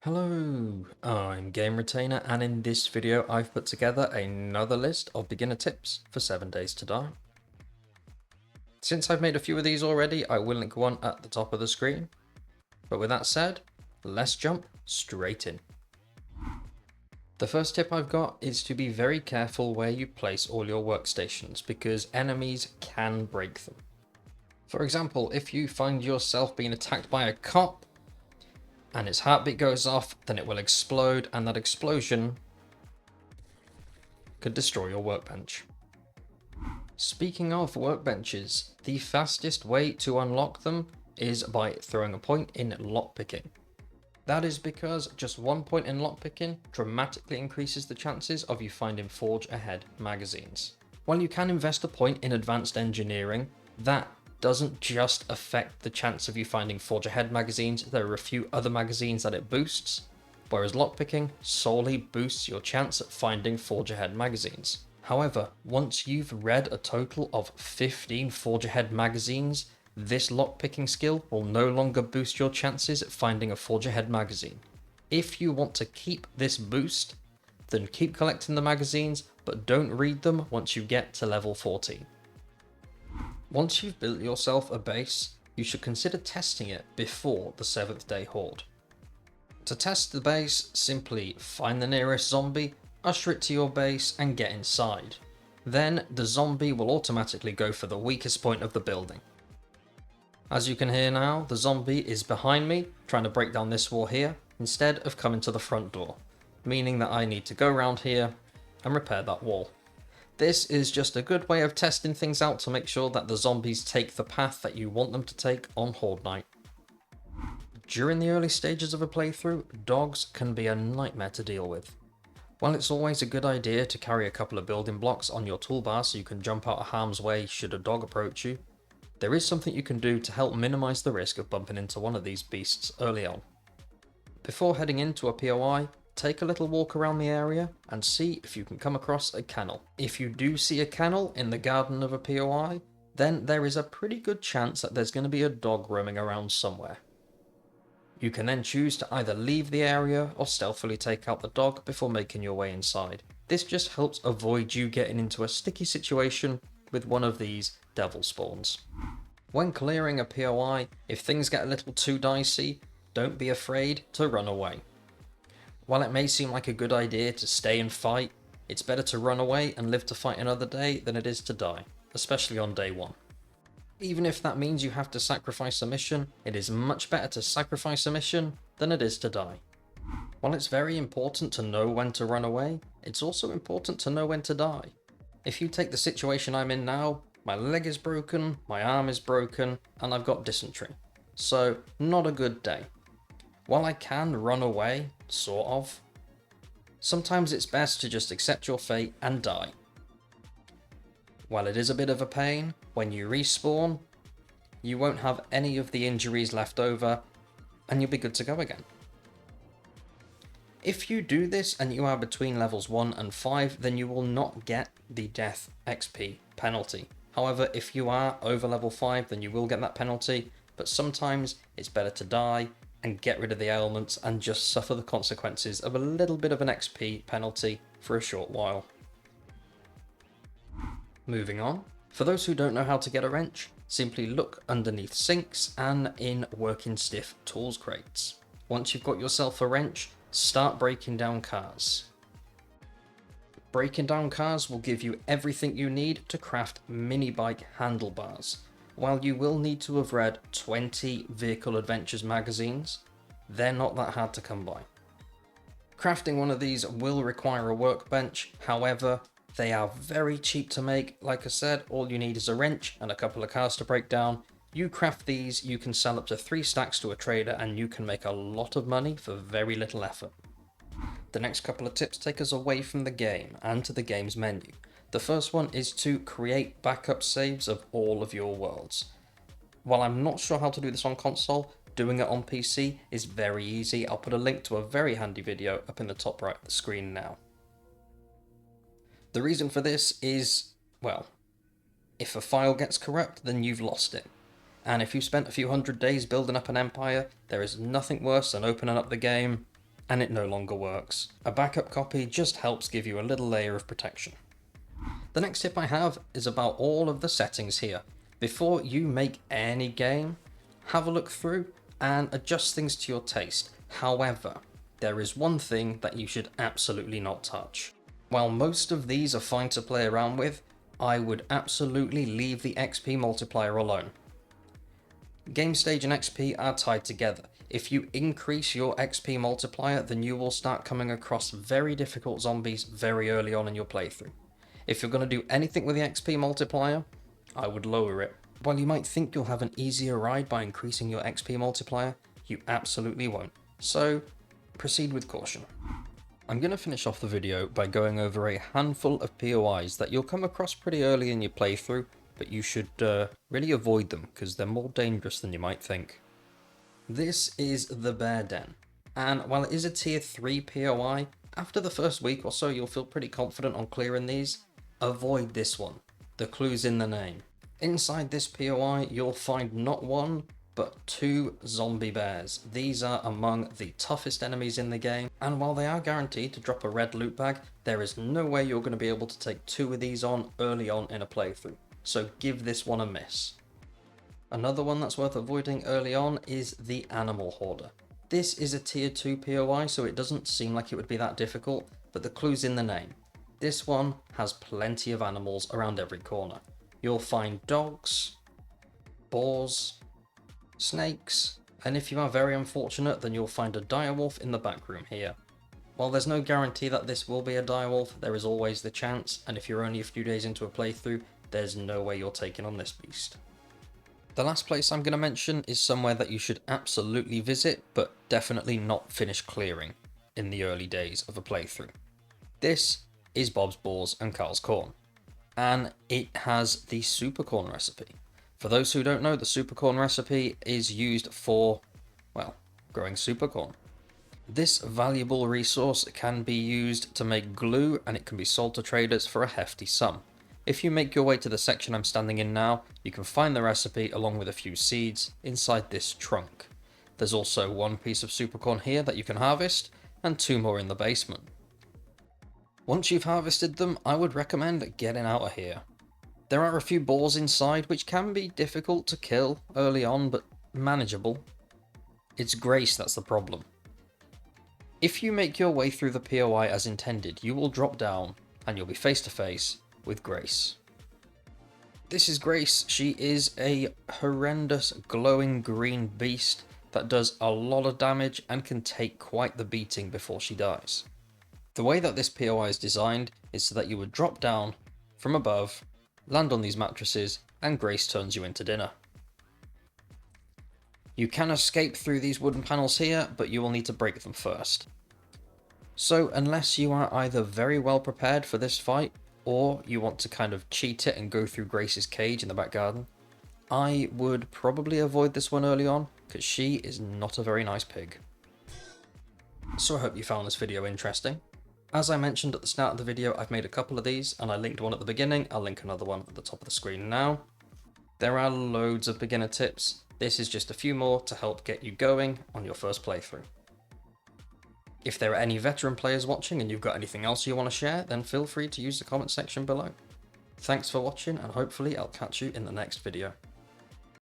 Hello, I'm Game Retainer, and in this video I've put together another list of beginner tips for 7 Days to Die. Since I've made a few of these already, I will link one at the top of the screen. But with that said, let's jump straight in. The first tip I've got is to be very careful where you place all your workstations, because enemies can break them. For example, if you find yourself being attacked by a cop, and its heartbeat goes off, then it will explode, and that explosion could destroy your workbench. Speaking of workbenches, the fastest way to unlock them is by throwing a point in lockpicking. That is because just 1 point in lockpicking dramatically increases the chances of you finding Forge Ahead magazines. While you can invest a point in advanced engineering, that doesn't just affect the chance of you finding Forge Ahead magazines, there are a few other magazines that it boosts, whereas lockpicking solely boosts your chance at finding Forge Ahead magazines. However, once you've read a total of 15 Forge Ahead magazines, this lockpicking skill will no longer boost your chances at finding a Forge Ahead magazine. If you want to keep this boost, then keep collecting the magazines, but don't read them once you get to level 14. Once you've built yourself a base, you should consider testing it before the 7th day horde. To test the base, simply find the nearest zombie, usher it to your base and get inside. Then the zombie will automatically go for the weakest point of the building. As you can hear now, the zombie is behind me, trying to break down this wall here, instead of coming to the front door, meaning that I need to go around here and repair that wall. This is just a good way of testing things out to make sure that the zombies take the path that you want them to take on Horde Night. During the early stages of a playthrough, dogs can be a nightmare to deal with. While it's always a good idea to carry a couple of building blocks on your toolbar so you can jump out of harm's way should a dog approach you, there is something you can do to help minimize the risk of bumping into one of these beasts early on. Before heading into a POI, take a little walk around the area and see if you can come across a kennel. If you do see a kennel in the garden of a POI, then there is a pretty good chance that there's going to be a dog roaming around somewhere. You can then choose to either leave the area or stealthily take out the dog before making your way inside. This just helps avoid you getting into a sticky situation with one of these devil spawns. When clearing a POI, if things get a little too dicey, don't be afraid to run away. While it may seem like a good idea to stay and fight, it's better to run away and live to fight another day than it is to die, especially on day 1. Even if that means you have to sacrifice a mission, it is much better to sacrifice a mission than it is to die. While it's very important to know when to run away, it's also important to know when to die. If you take the situation I'm in now, my leg is broken, my arm is broken, and I've got dysentery. So, not a good day. While I can run away, sort of, sometimes it's best to just accept your fate and die. While it is a bit of a pain, when you respawn, you won't have any of the injuries left over, and you'll be good to go again. If you do this and you are between levels 1 and 5, then you will not get the death XP penalty. However, if you are over level 5, then you will get that penalty, but sometimes it's better to die and get rid of the ailments and just suffer the consequences of a little bit of an XP penalty for a short while. Moving on, for those who don't know how to get a wrench, simply look underneath sinks and in working stiff tools crates. Once you've got yourself a wrench, start breaking down cars. Breaking down cars will give you everything you need to craft Minibike handlebars. While you will need to have read 20 Vehicle Adventures magazines, they're not that hard to come by. Crafting one of these will require a workbench, however, they are very cheap to make. Like I said, all you need is a wrench and a couple of cars to break down. You craft these, you can sell up to 3 stacks to a trader, and you can make a lot of money for very little effort. The next couple of tips take us away from the game and to the game's menu. The first one is to create backup saves of all of your worlds. While I'm not sure how to do this on console, doing it on PC is very easy. I'll put a link to a very handy video up in the top right of the screen now. The reason for this is, well, if a file gets corrupt, then you've lost it. And if you spent a few hundred days building up an empire, there is nothing worse than opening up the game and it no longer works. A backup copy just helps give you a little layer of protection. The next tip I have is about all of the settings here. Before you make any game, have a look through and adjust things to your taste. However, there is one thing that you should absolutely not touch. While most of these are fine to play around with, I would absolutely leave the XP multiplier alone. Game stage and XP are tied together. If you increase your XP multiplier, then you will start coming across very difficult zombies very early on in your playthrough. If you're going to do anything with the XP multiplier, I would lower it. While you might think you'll have an easier ride by increasing your XP multiplier, you absolutely won't. So proceed with caution. I'm going to finish off the video by going over a handful of POIs that you'll come across pretty early in your playthrough, but you should really avoid them because they're more dangerous than you might think. This is the Bear Den, and while it is a tier 3 POI, after the first week or so you'll feel pretty confident on clearing these. Avoid this one. The clue's in the name. Inside this POI you'll find not one, but 2 zombie bears. These are among the toughest enemies in the game, and while they are guaranteed to drop a red loot bag, there is no way you're going to be able to take 2 of these on early on in a playthrough, so give this one a miss. Another one that's worth avoiding early on is the Animal Hoarder. This is a tier 2 POI, so it doesn't seem like it would be that difficult, but the clue's in the name. This one has plenty of animals around every corner. You'll find dogs, boars, snakes, and if you are very unfortunate, then you'll find a direwolf in the back room here. While there's no guarantee that this will be a direwolf, there is always the chance, and if you're only a few days into a playthrough, there's no way you're taking on this beast. The last place I'm going to mention is somewhere that you should absolutely visit, but definitely not finish clearing in the early days of a playthrough. This is Bob's Boars and Carl's Corn, and it has the super corn recipe. For those who don't know, the super corn recipe is used for, well, growing super corn. This valuable resource can be used to make glue, and it can be sold to traders for a hefty sum. If you make your way to the section I'm standing in now, you can find the recipe along with a few seeds inside this trunk. There's also 1 piece of super corn here that you can harvest, and 2 more in the basement. Once you've harvested them, I would recommend getting out of here. There are a few boars inside which can be difficult to kill early on, but manageable. It's Grace that's the problem. If you make your way through the POI as intended, you will drop down and you'll be face to face with Grace. This is Grace. She is a horrendous glowing green beast that does a lot of damage and can take quite the beating before she dies. The way that this POI is designed is so that you would drop down from above, land on these mattresses, and Grace turns you into dinner. You can escape through these wooden panels here, but you will need to break them first. So unless you are either very well prepared for this fight, or you want to kind of cheat it and go through Grace's cage in the back garden, I would probably avoid this one early on, because she is not a very nice pig. So I hope you found this video interesting. As I mentioned at the start of the video, I've made a couple of these, and I linked one at the beginning. I'll link another one at the top of the screen now. There are loads of beginner tips. This is just a few more to help get you going on your first playthrough. If there are any veteran players watching and you've got anything else you want to share, then feel free to use the comment section below. Thanks for watching, and hopefully I'll catch you in the next video.